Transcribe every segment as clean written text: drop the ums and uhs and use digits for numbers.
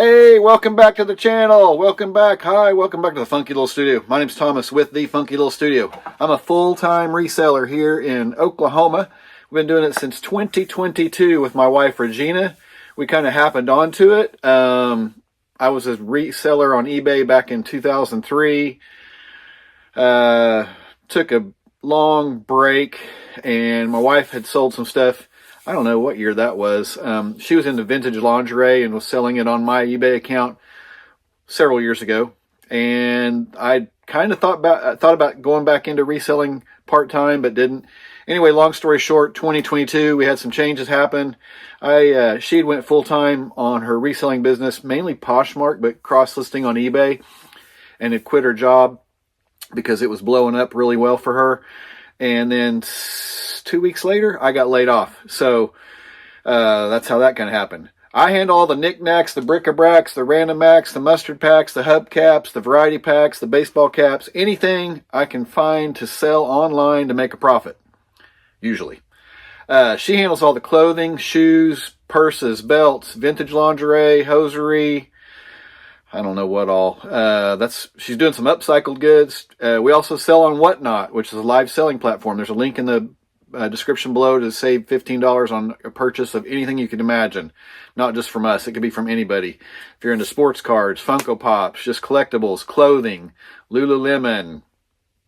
Hey, welcome back to the channel. Welcome back. Hi, welcome back to the Funky Little Studio. My name's Thomas with the Funky Little Studio. I'm a full-time reseller here in Oklahoma. We've been doing it since 2022 with my wife, Rajeana. We kind of happened onto it. I was a reseller on eBay back in 2003. Took a long break, and my wife had sold some stuff. I don't know what year that was. She was into vintage lingerie and was selling it on my eBay account several years ago. And I kind of thought about going back into reselling part-time, but didn't. Anyway, long story short, 2022, we had some changes happen. She had went full-time on her reselling business, mainly Poshmark, but cross-listing on eBay, and had quit her job because it was blowing up really well for her. And then 2 weeks later, I got laid off. So that's how that kind of happened. I handle all the knickknacks, the bric-a-bracs, the random acts, the mustard packs, the hubcaps, the variety packs, the baseball caps, anything I can find to sell online to make a profit, usually. She handles all the clothing, shoes, purses, belts, vintage lingerie, hosiery, I don't know what all. She's doing some upcycled goods. We also sell on Whatnot, which is a live selling platform. There's a link in the description below to save $15 on a purchase of anything you can imagine. Not just from us. It could be from anybody. If you're into sports cards, Funko Pops, just collectibles, clothing, Lululemon,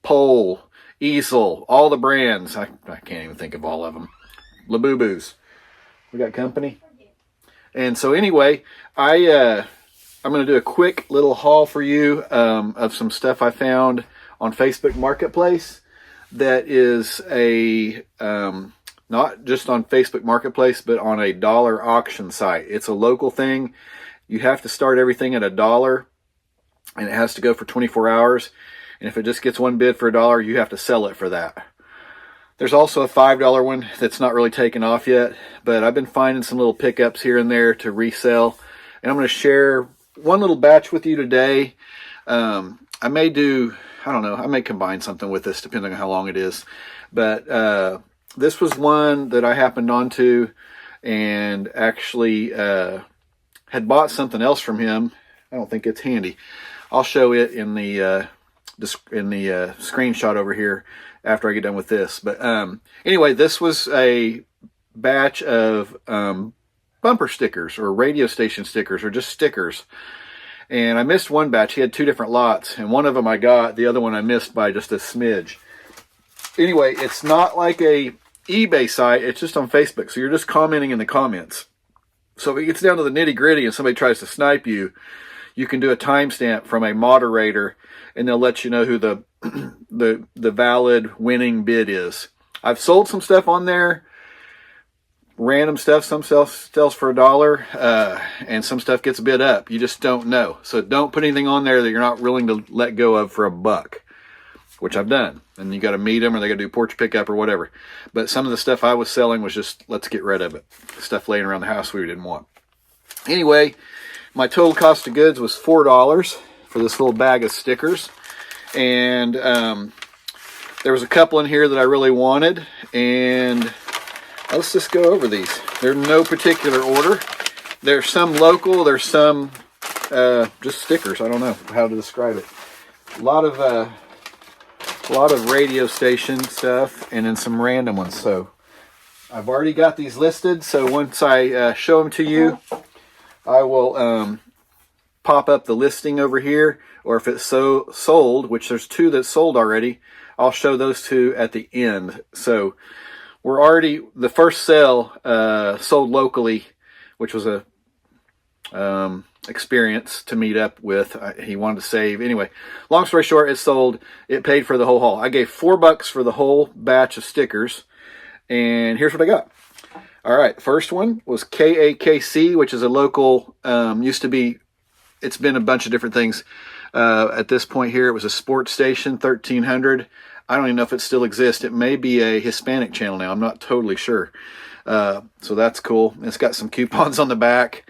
Pole, Easel, all the brands. I can't even think of all of them. Labubu's. We got company. And so anyway, I'm going to do a quick little haul for you of some stuff I found on Facebook Marketplace that is not just on Facebook Marketplace, but on a dollar auction site. It's a local thing. You have to start everything at $1, and it has to go for 24 hours. And if it just gets one bid for $1, you have to sell it for that. There's also a $5 one that's not really taken off yet, but I've been finding some little pickups here and there to resell. And I'm going to share one little batch with you today. I may combine something with this depending on how long it is. But this was one that I happened onto and actually had bought something else from him. I don't think it's handy. I'll show it in the screenshot over here after I get done with this. But anyway, this was a batch of bumper stickers or radio station stickers or just stickers. And I missed one batch. He had two different lots, and one of them I got, the other one I missed by just a smidge. Anyway, it's not like a eBay site, it's just on Facebook, so you're just commenting in the comments. So if it gets down to the nitty-gritty and somebody tries to snipe you, you can do a timestamp from a moderator, and they'll let you know who the valid winning bid is. I've sold some stuff on there. Random stuff, some sells for $1, and some stuff gets bid up. You just don't know. So don't put anything on there that you're not willing to let go of for $1, which I've done. And you got to meet them, or they got to do porch pickup or whatever. But some of the stuff I was selling was just, let's get rid of it. Stuff laying around the house we didn't want. Anyway, my total cost of goods was $4 for this little bag of stickers. And there was a couple in here that I really wanted, and let's just go over these. They're in no particular order. There's some local, there's some just stickers. I don't know how to describe it. A lot of radio station stuff, and then some random ones. So I've already got these listed. So once I show them to you, I will pop up the listing over here. Or if it's sold, which there's two that sold already, I'll show those two at the end. So the first sale sold locally, which was a experience to meet up with. He wanted to save. Anyway, long story short, it sold. It paid for the whole haul. I gave $4 for the whole batch of stickers, and here's what I got. All right, first one was KAKC, which is a local, used to be, it's been a bunch of different things. At this point here, it was a sports station, 1300. I don't even know if it still exists. It may be a Hispanic channel now. I'm not totally sure. So that's cool. It's got some coupons on the back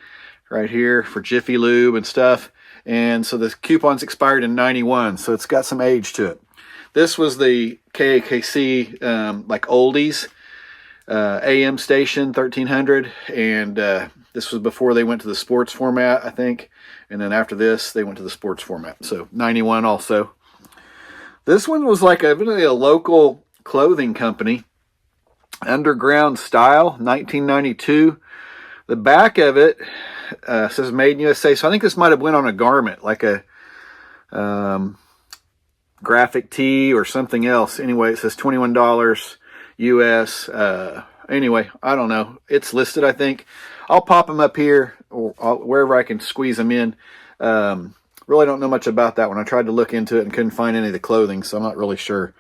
right here for Jiffy Lube and stuff. And so the coupons expired in 91, so it's got some age to it. This was the KAKC like oldies. AM station, 1300, and this was before they went to the sports format, I think, and then after this they went to the sports format. So 91 also. This one was like really a local clothing company, Underground Style, 1992. The back of it says Made in USA, so I think this might have went on a garment, like a graphic tee or something else. Anyway, it says $21 US. Anyway, I don't know. It's listed, I think. I'll pop them up here or wherever I can squeeze them in. Really don't know much about that one. I tried to look into it and couldn't find any of the clothing, so I'm not really sure.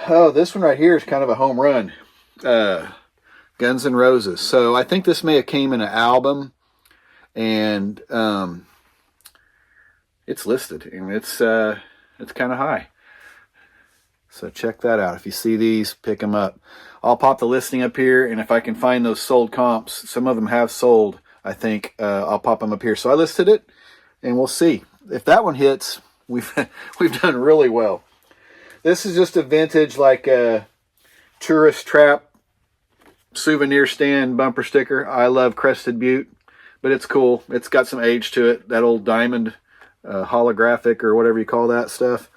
Oh, this one right here is kind of a home run. Guns N' Roses. So I think this may have came in an album, and it's listed, and it's kind of high. So check that out. If you see these, pick them up. I'll pop the listing up here, and if I can find those sold comps, some of them have sold, I think, I'll pop them up here. So I listed it, and we'll see. If that one hits, we've done really well. This is just a vintage, like a tourist trap souvenir stand bumper sticker. I love Crested Butte, but it's cool. It's got some age to it. That old diamond holographic or whatever you call that stuff.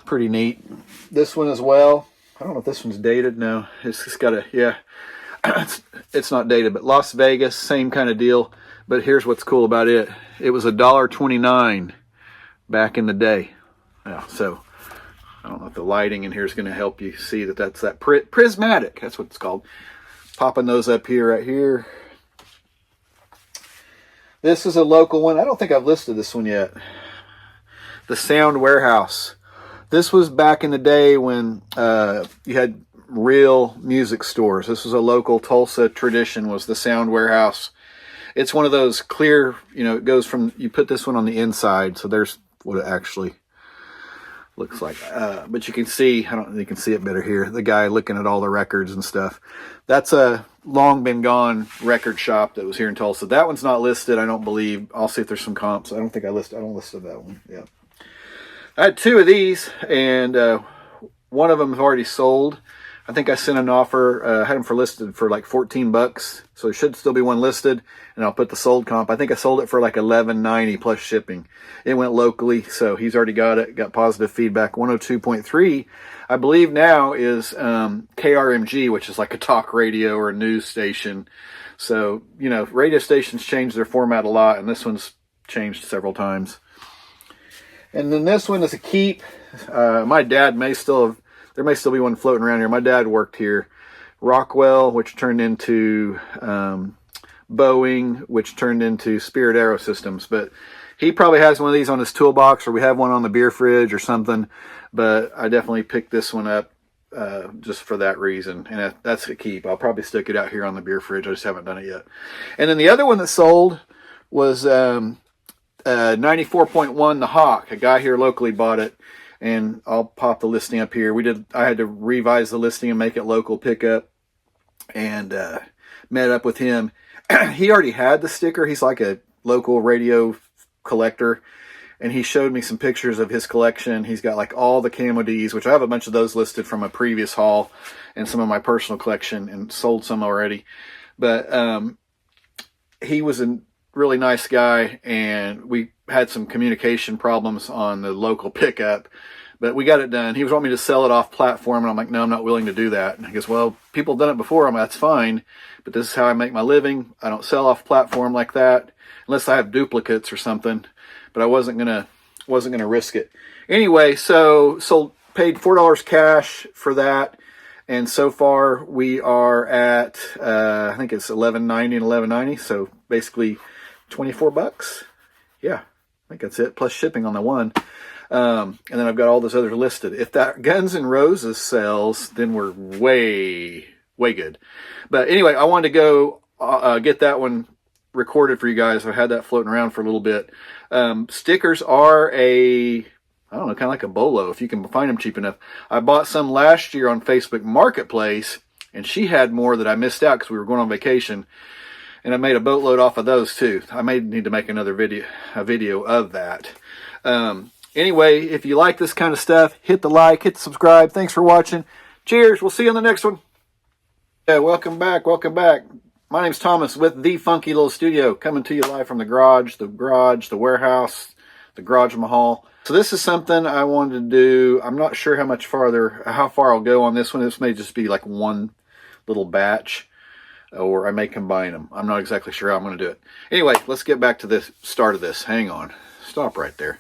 Pretty neat. This one as well. I don't know if this one's dated. No, it's got a, yeah, it's not dated, but Las Vegas, same kind of deal. But here's what's cool about it. It was $1.29 back in the day. Yeah, so I don't know if the lighting in here is going to help you see that that's that prismatic. That's what it's called. Popping those up here, right here. This is a local one. I don't think I've listed this one yet. The Sound Warehouse. This was back in the day when you had real music stores. This was a local Tulsa tradition, was the Sound Warehouse. It's one of those clear, you know, it goes from, you put this one on the inside, so there's what it actually looks like. But you can see, I don't know if you can see it better here, the guy looking at all the records and stuff. That's a long been gone record shop that was here in Tulsa. That one's not listed, I don't believe. I'll see if there's some comps. I don't think I listed that one. Yeah. I had two of these, and one of them has already sold. I think I sent an offer, had them for listed for like $14, so there should still be one listed, and I'll put the sold comp. I think I sold it for like $11.90 plus shipping. It went locally, so he's already got it, got positive feedback. 102.3, I believe now is KRMG, which is like a talk radio or a news station. So, you know, radio stations change their format a lot, and this one's changed several times. And then this one is a keep. My dad may still have, there may still be one floating around here. My dad worked here. Rockwell, which turned into Boeing, which turned into Spirit Aero Systems. But he probably has one of these on his toolbox, or we have one on the beer fridge or something. But I definitely picked this one up just for that reason. And that's a keep. I'll probably stick it out here on the beer fridge. I just haven't done it yet. And then the other one that sold was 94.1 The Hawk. A guy here locally bought it, and I'll pop the listing up here. I had to revise the listing and make it local pickup, and met up with him. He already had the sticker. He's like a local radio collector, and he showed me some pictures of his collection. He's got like all the Camo Ds, which I have a bunch of those listed from a previous haul, and some of my personal collection, and sold some already. But he was a really nice guy, and we had some communication problems on the local pickup, but we got it done. He was wanting me to sell it off platform, and I'm like, no, I'm not willing to do that. And he goes, well, people have done it before. I'm like, that's fine, but this is how I make my living. I don't sell off platform like that unless I have duplicates or something. But I wasn't gonna risk it anyway. So paid $4 cash for that, and so far we are at I think it's $11.90 and $11.90. So basically $24. Yeah, I think that's it, plus shipping on the one. And then I've got all those others listed. If that Guns N' Roses sells, then we're way good. But anyway, I wanted to go get that one recorded for you guys. I had that floating around for a little bit. Stickers are I don't know, kind of like a bolo, if you can find them cheap enough. I bought some last year on Facebook Marketplace, and she had more that I missed out because we were going on vacation. And I made a boatload off of those too. I may need to make another video of that. Anyway, if you like this kind of stuff, hit the like, hit the subscribe. Thanks for watching. Cheers. We'll see you on the next one. Yeah, welcome back. Welcome back. My name's Thomas with the Funky Little Studio, coming to you live from the garage, the warehouse, the garage mahal. So this is something I wanted to do. I'm not sure how far I'll go on this one. This may just be like one little batch, or I may combine them. I'm not exactly sure how I'm going to do it. Anyway, let's get back to the start of this. Hang on. Stop right there.